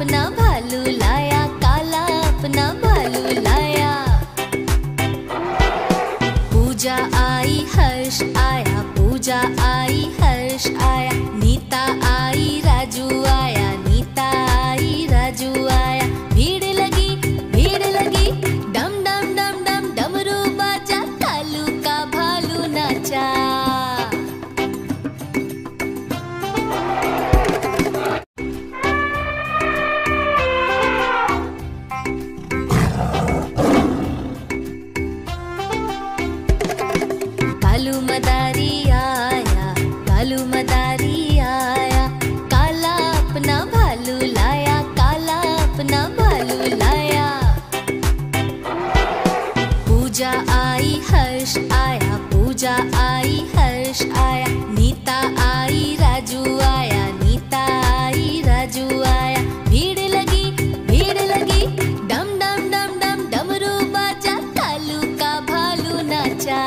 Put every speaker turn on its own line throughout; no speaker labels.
अपना भालू लाया, काला अपना भालू लाया। पूजा आई हर्ष आया, पूजा आई हर्ष आया। नीता आई राजू आया, नीता आई राजू आया। भीड़ लगी डम डम डम डम डमरू बाजा, कालू का भालू नाचा। कालू मदारी आया, कालू मदारी आया। काला अपना भालू लाया, काला अपना भालू लाया। पूजा आई हर्ष आया, पूजा आई हर्ष आया। नीता आई राजू आया, नीता आई राजू आया। भीड़ लगी डम डम डम डम डमरू बाजा, कालू का भालू नाचा।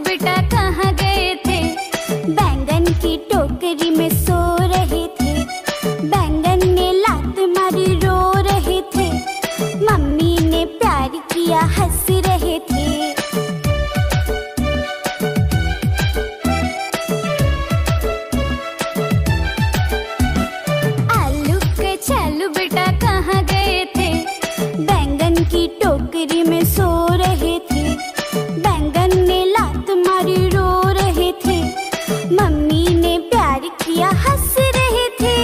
बेटा कहाँ गए थे? बैंगन की टोकरी में सो रहे थे। बैंगन ने लात मारी रो रहे थे। मम्मी ने प्यार किया हंस रहे थे। आलू के चालू बेटा कहाँ गए थे? बैंगन की टोकरी में सो रहे थे। बैंगन ने लात मारी रो रहे थे। मम्मी ने प्यार किया हंस रहे थे।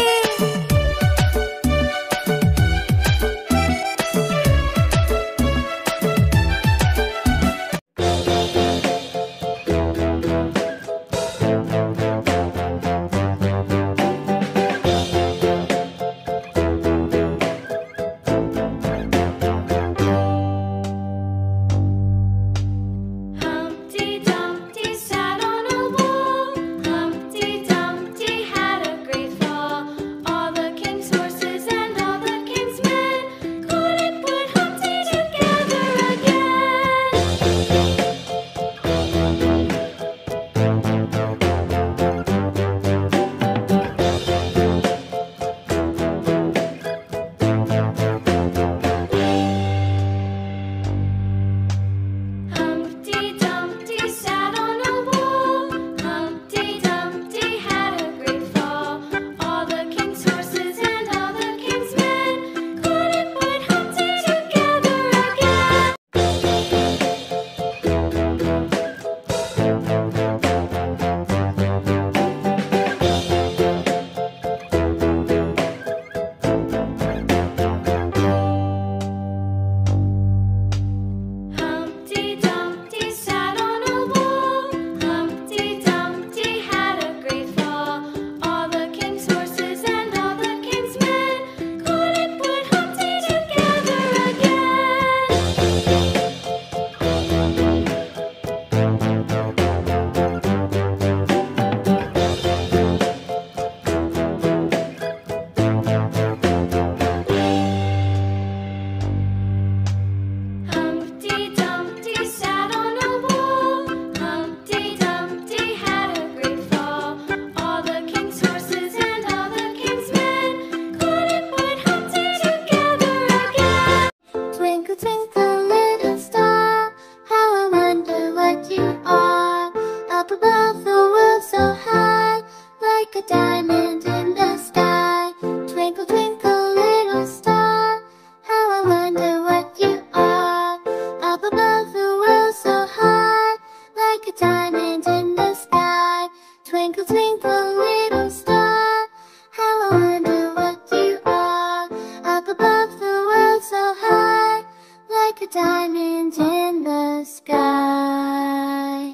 diamond in the sky.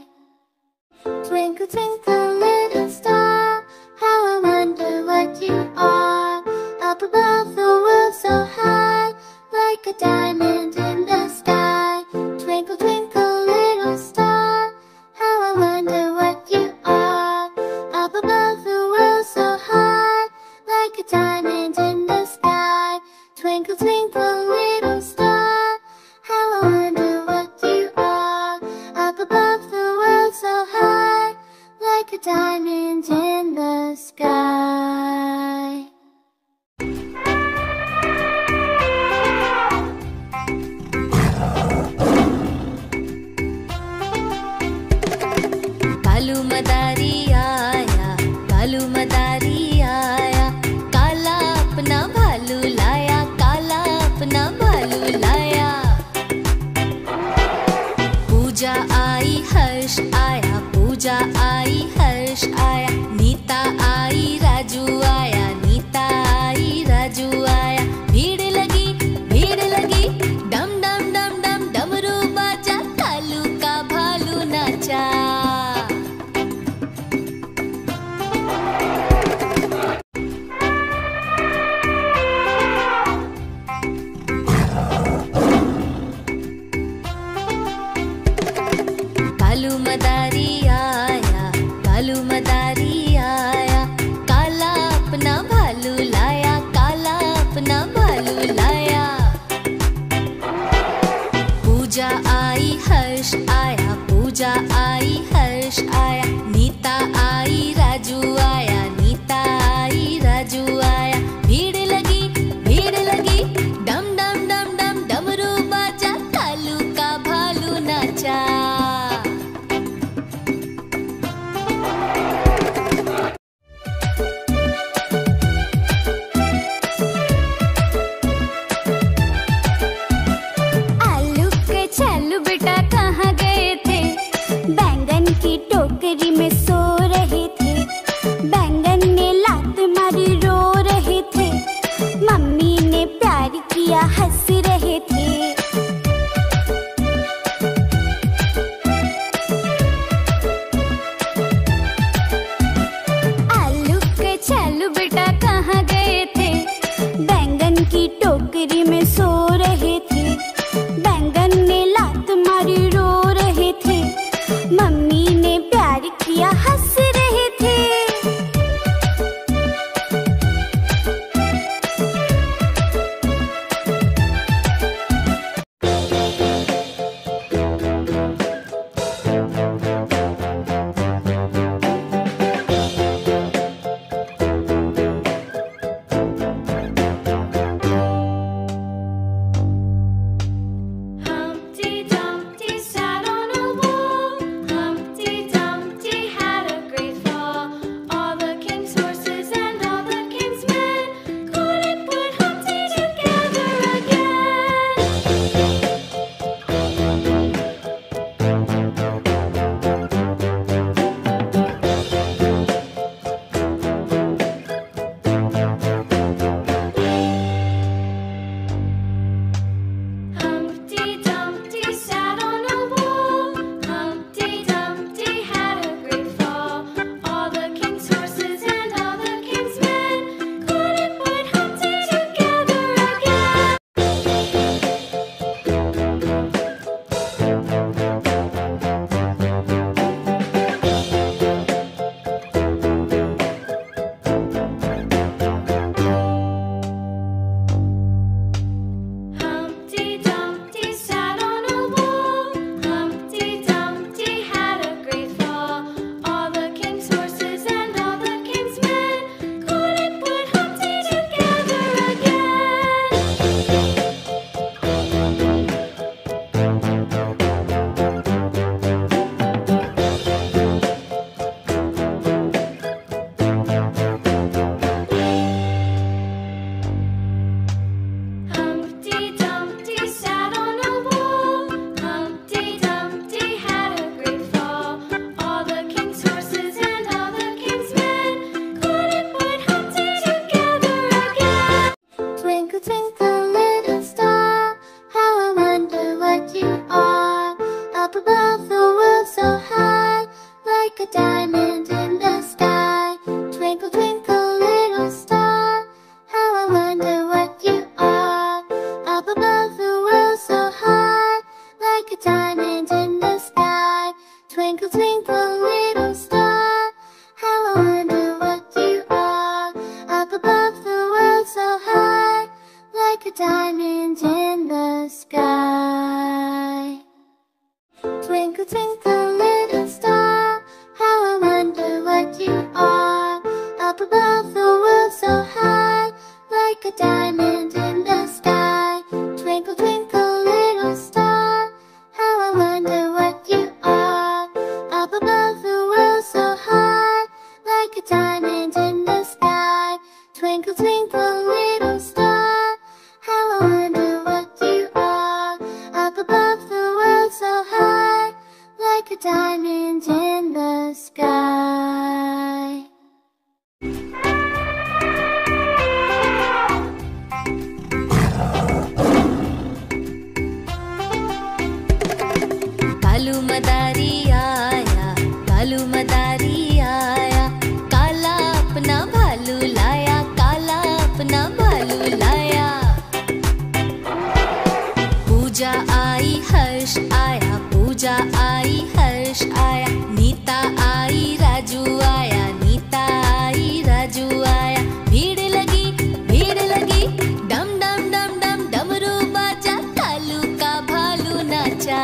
Twinkle, twinkle, little star, how I wonder what you are. Up above the world so high, like a diamond in the sky. Twinkle, twinkle, little star, how I wonder what you are. Up above the world so high, like a diamond in the sky. Twinkle, twinkle, little star, how I wonder what you are. Up above the world so high, like a diamond in the sky.
Kalu मदारी आया, कालू मदारी आया, काला अपना भालू लाया, काला अपना भालू लाया। पूजा आई हर्ष आया, पूजा आई हर्ष आया, नीता आई राजू आया, नीता आई राजू आया। भीड़ लगी डम डम डम डम डमरू बाजा, कालू का भालू नाचा। कालू मदारी आया, कालू मदारी आया, काला अपना भालू लाया, काला अपना भालू लाया। पूजा आई हर्ष आया, पूजा आई हर्ष आया, नीता आई राजू आया, नीता आई राजू आया। भीड़ लगी डम डम डम डम डमरू बाजा, कालू का भालू नाचा।
आलू के छल्लू बेटा कहाँ गए थे? बैंगन की टोकरी में सो रहे थे। बैंगन ने लात मारी रो रहे थे। मम्मी ने प्यार किया हंस रहे थे। आलू के छल्लू बेटा कहाँ गए थे? बैंगन की टोकरी में सो रहे थे। बैंगन ने लात मारी रो रहे थे। मम्मी ने प्यार किया हंस रहे थे।
पूजा आई हर्ष आया, पूजा आई हर्ष आया, नीता आई राजू आया, नीता आई राजू आया। भीड़ लगी डम डम डम डम डमरू बाजा, कालू का भालू नाचा।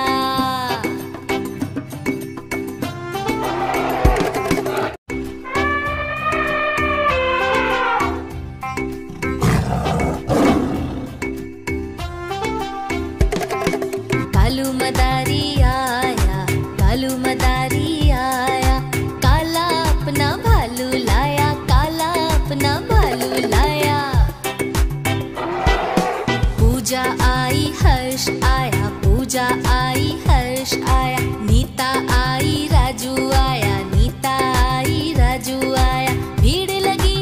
कालू मदारी आया, कालू मदारी आया, काला अपना भालू लाया, काला अपना भालू लाया। पूजा आई हर्ष आया, पूजा आई हर्ष आया, नीता आई राजू आया, नीता आई राजू आया। भीड़ लगी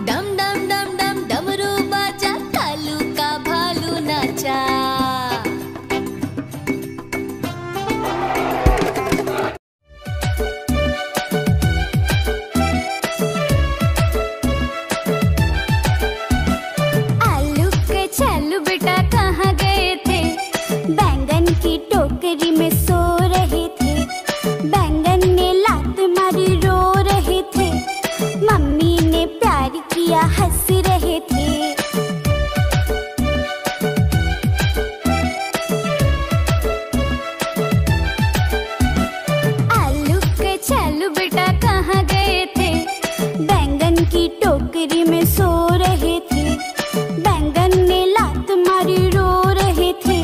डम डम डम डम डमरू बाजा, कालू का भालू नाचा।
आलू के चालू बेटा कहाँ गए थे? बैंगन की टोकरी में सो रहे थे। बैंगन ने लात मारी रो रहे थे। मम्मी ने प्यार किया हंस रहे थे। आलू के चालू बेटा कहाँ गए थे? बैंगन की टोकरी में सो रहे थे। बैंगन ने लात मारी रो रहे थे।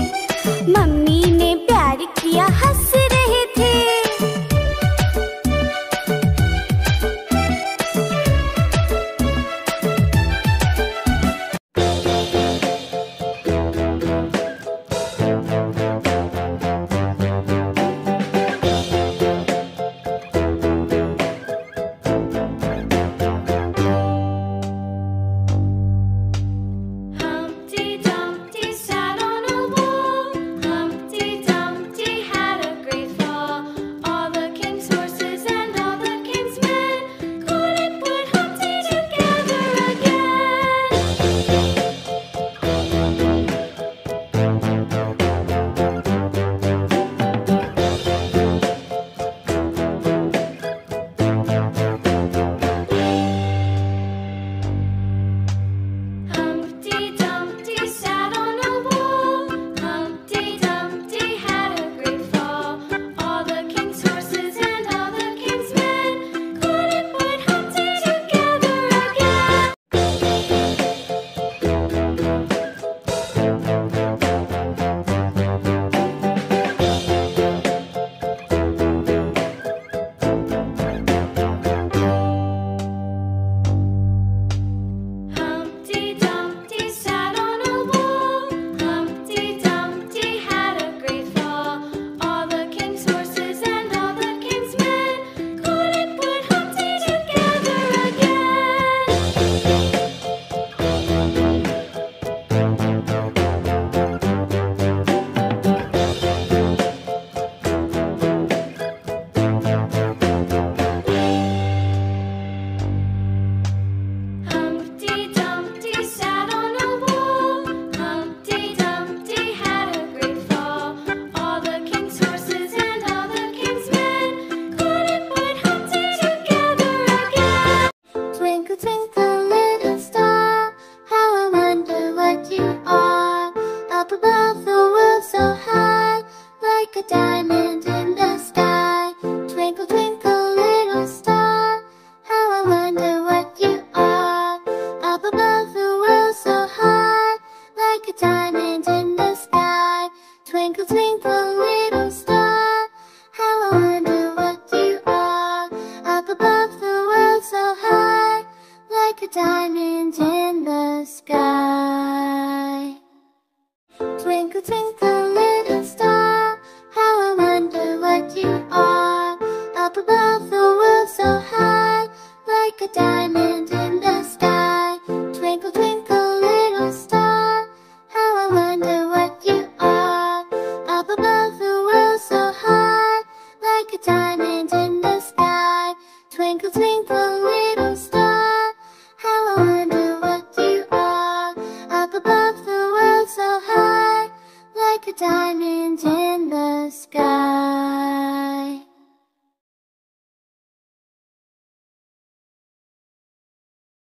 मम्मी ने प्यार किया हंस रहे थे।
Humpty Dumpty sat on a wall. Humpty Dumpty had a great fall. All the king's horses and all the king's men couldn't put Humpty together again. Humpty Dumpty sat on a wall. Humpty Dumpty had a great fall. All the king's horses and all the king's men couldn't put Humpty together again. Humpty Dumpty sat on a wall. Humpty Dumpty had a great fall. All the king's horses and all the king's men couldn't put Humpty together again. Humpty Dumpty sat on a wall. Humpty Dumpty had a great fall. All the king's horses and all the king's men couldn't put Humpty together again. Twinkle, twinkle, little star, how I wonder what you are. Up above the world so high, like a diamond in the sky. Twinkle, twinkle, little star, how I wonder what you are. Up above the world so high, like a diamond in the sky. Twinkle, twinkle, little star, how I wonder what you are. Up above the world so high, like a diamond in the sky. Twinkle, twinkle, little star, how I wonder what you are. Up above the world so high, like a diamond in the sky. Twinkle, twinkle, little star, how I wonder what you are. Up above the world so high, like a diamond in the sky. Twinkle, twinkle, little star, how I wonder what you are. Up above the world so high, a diamond.